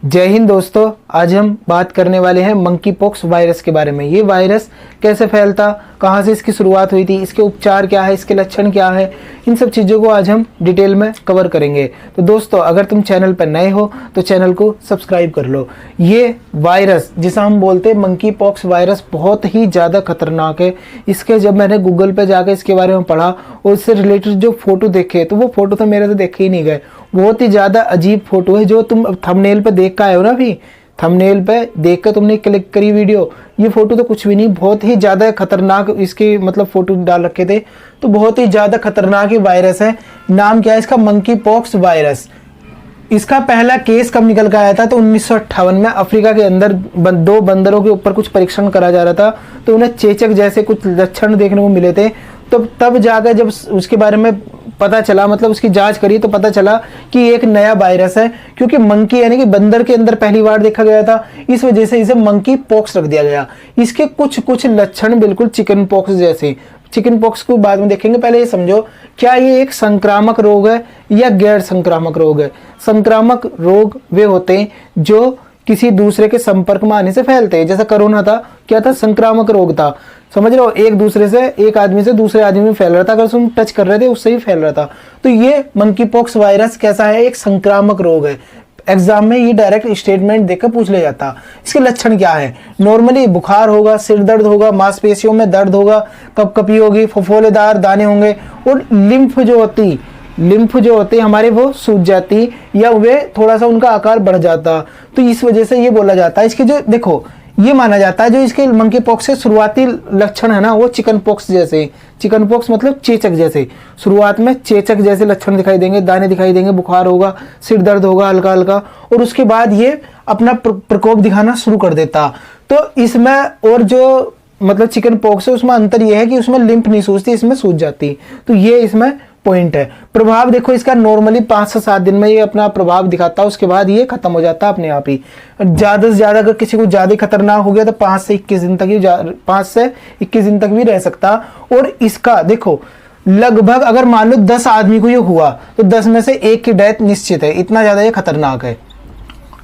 जय हिंद दोस्तों, आज हम बात करने वाले हैं मंकी पॉक्स वायरस के बारे में। ये वायरस कैसे फैलता, कहाँ से इसकी शुरुआत हुई थी, इसके उपचार क्या है, इसके लक्षण क्या है, इन सब चीज़ों को आज हम डिटेल में कवर करेंगे। तो दोस्तों, अगर तुम चैनल पर नए हो तो चैनल को सब्सक्राइब कर लो। ये वायरस जिसे हम बोलते हैं मंकी पॉक्स वायरस बहुत ही ज़्यादा खतरनाक है। इसके जब मैंने गूगल पे जाकर इसके बारे में पढ़ा और इससे रिलेटेड जो फोटो देखे तो वो फोटो तो मेरे से देखे ही नहीं गए। बहुत ही ज़्यादा अजीब फोटो है जो तुम थंबनेल पे देख का आए हो ना। अभी थंबनेल पे देख कर तुमने क्लिक करी वीडियो, ये फोटो तो कुछ भी नहीं, बहुत ही ज़्यादा खतरनाक इसके मतलब फोटो डाल रखे थे। तो बहुत ही ज़्यादा खतरनाक ये वायरस है। नाम क्या है इसका? Monkey pox virus. इसका पहला केस कब निकल कर आया था? तो 1958 में अफ्रीका के अंदर दो बंदरों के ऊपर कुछ परीक्षण करा जा रहा था, तो उन्हें चेचक जैसे कुछ लक्षण देखने को मिले थे। तो तब जाकर जब उसके बारे में पता चला, मतलब उसकी जांच करी तो पता चला कि एक नया वायरस है, क्योंकि मंकी यानी कि बंदर के अंदर पहली बार देखा गया था। इस वजह से इसे मंकी पॉक्स रख दिया गया। इसके कुछ लक्षण बिल्कुल चिकन पॉक्स जैसे। चिकन पॉक्स को बाद में देखेंगे, पहले ये समझो क्या ये एक संक्रामक रोग है या गैर संक्रामक रोग है। संक्रामक रोग वे होते हैं जो किसी दूसरे के संपर्क में आने से फैलते हैं। जैसे कोरोना था, क्या था? संक्रामक रोग था। समझ रहे हो, एक दूसरे से, एक आदमी से दूसरे आदमी में फैल रहा था। अगर तुम टच कर रहे थे उससे ही फैल रहा था। तो ये मंकी पॉक्स वायरस कैसा है? एक संक्रामक रोग है। एग्जाम में ये डायरेक्ट स्टेटमेंट देकर पूछ लिया जाता। इसके लक्षण क्या है? नॉर्मली बुखार होगा, सिर दर्द होगा, मांसपेशियों में दर्द होगा, कपकपी होगी, फफोलेदार दाने होंगे और लिम्फ जो होती हमारे वो सूज जाती या वे थोड़ा सा उनका आकार बढ़ जाता। तो इस वजह से ये बोला जाता है। इसके जो देखो, ये माना जाता है जो इसके मंकी पॉक्स के शुरुआती लक्षण है ना, वो चिकन पॉक्स जैसे। चिकन पॉक्स मतलब चेचक जैसे। शुरुआत में चेचक जैसे लक्षण दिखाई देंगे, दाने दिखाई देंगे, बुखार होगा, सिर दर्द होगा हल्का हल्का, और उसके बाद ये अपना प्रकोप दिखाना शुरू कर देता। तो इसमें और जो मतलब चिकन पॉक्स है उसमें अंतर यह है कि उसमें लिम्फ नहीं सूजती, इसमें सूज जाती। तो ये इसमें पॉइंट है। प्रभाव देखो इसका, नॉर्मली 5 से 7 दिन में ये अपना प्रभाव दिखाता है, उसके बाद ये खत्म हो जाता है अपने आप ही। ज्यादा से ज्यादा अगर किसी को ज्यादा खतरनाक हो गया तो 5 से 21 दिन तक भी रह सकता। और इसका देखो लगभग अगर मान लो 10 आदमी को ये हुआ तो 10 में से 1 की डेथ निश्चित है। इतना ज्यादा ये खतरनाक है।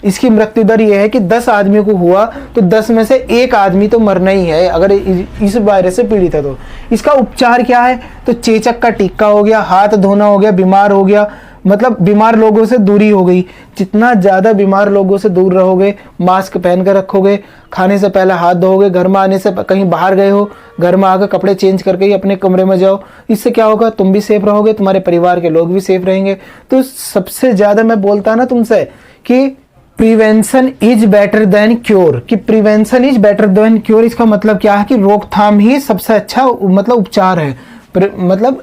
इसकी मृत्यु दर यह है कि 10 आदमियों को हुआ तो 10 में से 1 आदमी तो मरना ही है अगर इस वायरस से पीड़ित है। तो इसका उपचार क्या है? तो चेचक का टीका हो गया, हाथ धोना हो गया, बीमार हो गया मतलब बीमार लोगों से दूरी हो गई। जितना ज़्यादा बीमार लोगों से दूर रहोगे, मास्क पहन कर रखोगे, खाने से पहले हाथ धोओगे, घर में आने से कहीं बाहर गए हो, घर में आकर कपड़े चेंज करके ही अपने कमरे में जाओ। इससे क्या होगा? तुम भी सेफ रहोगे, तुम्हारे परिवार के लोग भी सेफ रहेंगे। तो सबसे ज़्यादा मैं बोलता ना तुमसे कि prevention is better than cure, कि prevention is better than cure. इसका मतलब क्या है कि रोकथाम ही सबसे अच्छा मतलब उपचार है। मतलब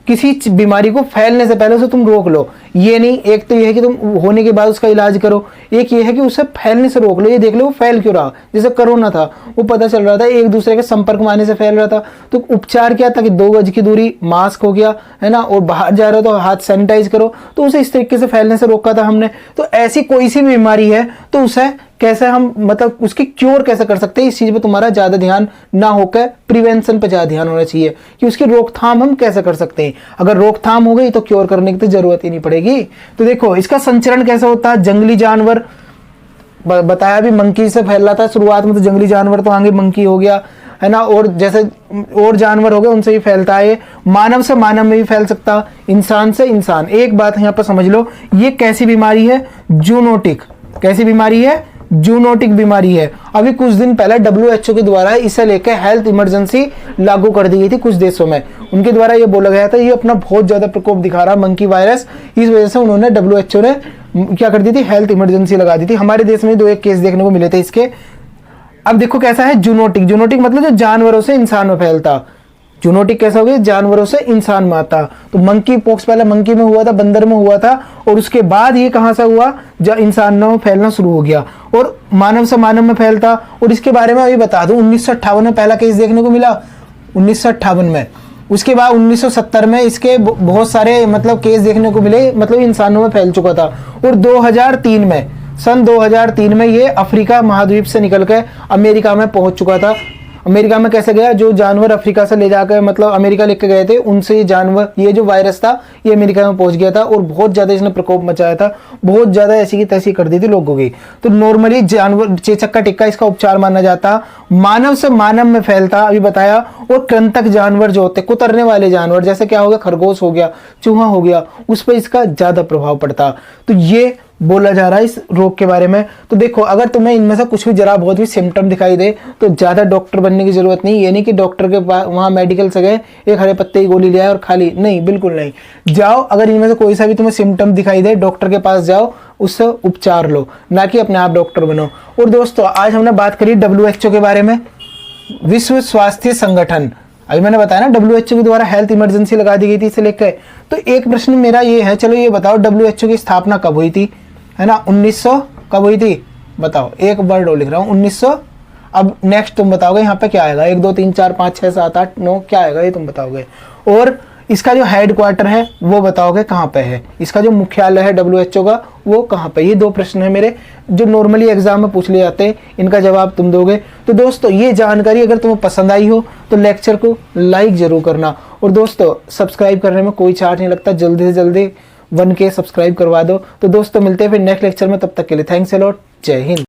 किसी बीमारी को फैलने से पहले उसे तुम रोक लो। ये नहीं, एक तो ये है कि तुम होने के बाद उसका इलाज करो, एक ये है कि उसे फैलने से रोक लो। ये देख लो वो फैल क्यों रहा। जैसे कोरोना था, वो पता चल रहा था एक दूसरे के संपर्क में आने से फैल रहा था। तो उपचार क्या था कि 2 गज की दूरी, मास्क हो गया है ना, और बाहर जा रहे हो तो हाथ सैनिटाइज करो। तो उसे इस तरीके से फैलने से रोका था हमने। तो ऐसी कोई सी बीमारी है तो उसे कैसे हम मतलब उसकी क्योर कैसे कर सकते हैं, इस चीज पे तुम्हारा ज्यादा ध्यान ना होकर प्रिवेंशन पे ज्यादा ध्यान होना चाहिए कि उसकी रोकथाम हम कैसे कर सकते हैं। अगर रोकथाम हो गई तो क्योर करने की तो जरूरत ही नहीं पड़ेगी। तो देखो इसका संचरण कैसे होता है? जंगली जानवर बताया भी मंकी से फैल रहा था शुरुआत में, तो जंगली जानवर तो आगे मंकी हो गया है ना, और जैसे और जानवर हो गए उनसे भी फैलता है। मानव से मानव में भी फैल सकता, इंसान से इंसान। एक बात यहाँ पर समझ लो, ये कैसी बीमारी है? जूनोटिक। कैसी बीमारी है? जूनोटिक बीमारी है। अभी कुछ दिन पहले WHO के द्वारा इसे लेकर हेल्थ इमरजेंसी लागू कर दी गई थी कुछ देशों में। उनके द्वारा ये बोला गया था ये अपना बहुत ज्यादा प्रकोप दिखा रहा मंकी वायरस। इस वजह से उन्होंने WHO ने क्या कर दी थी? हेल्थ इमरजेंसी लगा दी थी। हमारे देश में 2-1 केस देखने को मिले थे इसके। अब देखो कैसा है जूनोटिक। जूनोटिक मतलब जो जानवरों से इंसान में फैलता। जूनोटिक कैसा हो गया? जानवरों से इंसान में आता। तो मंकी पॉक्स पहले मंकी में हुआ था, बंदर में हुआ था, और उसके बाद ये कहां से हुआ? जब इंसान में फैलना शुरू हो गया और मानव से मानव में फैलता। और इसके बारे में अभी बता दूं, 1958 में पहला केस देखने को मिला, 1958 में। उसके बाद 1970 में इसके बहुत सारे मतलब केस देखने को मिले, मतलब इंसानों में फैल चुका था। और 2003 में, सन 2003 में ये अफ्रीका महाद्वीप से निकल कर अमेरिका में पहुंच चुका था। अमेरिका में कैसे गया, जो जानवर अफ्रीका से ले जाकर मतलब अमेरिका लेके गए थे, उनसे ये जानवर, ये जो वायरस था ये अमेरिका में पहुंच गया था और बहुत ज्यादा इसने प्रकोप मचाया था, बहुत ज्यादा ऐसी की तैसी कर दी थी लोगों की। तो नॉर्मली जानवर चेचक का टिक्का इसका उपचार माना जाता, मानव से मानव में फैलता अभी बताया, और कृंतक जानवर जो होते कुतरने वाले जानवर, जैसे क्या हो गया, खरगोश हो गया, चूहा हो गया, उस पर इसका ज्यादा प्रभाव पड़ता। तो ये बोला जा रहा है इस रोग के बारे में। तो देखो, अगर तुम्हें इनमें से कुछ भी जरा बहुत भी सिम्टम दिखाई दे तो ज्यादा डॉक्टर बनने की जरूरत नहीं। ये नहीं कि डॉक्टर के पास वहां मेडिकल से गए, एक हरे पत्ते की गोली ले आए और खा ली, नहीं, बिल्कुल नहीं। जाओ, अगर इनमें से कोई सा भी तुम्हें सिम्टम दिखाई दे, डॉक्टर के पास जाओ, उससे उपचार लो, ना कि अपने आप डॉक्टर बनो। और दोस्तों, आज हमने बात करी WHO के बारे में, विश्व स्वास्थ्य संगठन। अभी मैंने बताया ना, WHO के द्वारा हेल्थ इमरजेंसी लगा दी गई थी इसे लेकर। तो एक प्रश्न मेरा ये है, चलो ये बताओ, WHO की स्थापना कब हुई थी, है ना, 1900 कब हुई थी, बताओ। एक वर्ड लिख रहा हूँ, 1900। अब नेक्स्ट तुम बताओगे यहाँ पे क्या आएगा, 1 2 3 4 5 6 7 8 9 क्या आएगा ये तुम बताओगे। और इसका जो हेड क्वार्टर है वो बताओगे कहाँ पे है, इसका जो मुख्यालय है WHO का वो कहाँ पे। ये 2 प्रश्न है मेरे, जो नॉर्मली एग्जाम में पूछ लिए जाते हैं, इनका जवाब तुम दोगे। तो दोस्तों, ये जानकारी अगर तुम्हें पसंद आई हो तो लेक्चर को लाइक जरूर करना। और दोस्तों, सब्सक्राइब करने में कोई चार्ज नहीं लगता, जल्दी से जल्दी 1K सब्सक्राइब करवा दो। तो दोस्तों, मिलते हैं फिर नेक्स्ट लेक्चर में, तब तक के लिए थैंक्स अ लॉट, जय हिंद।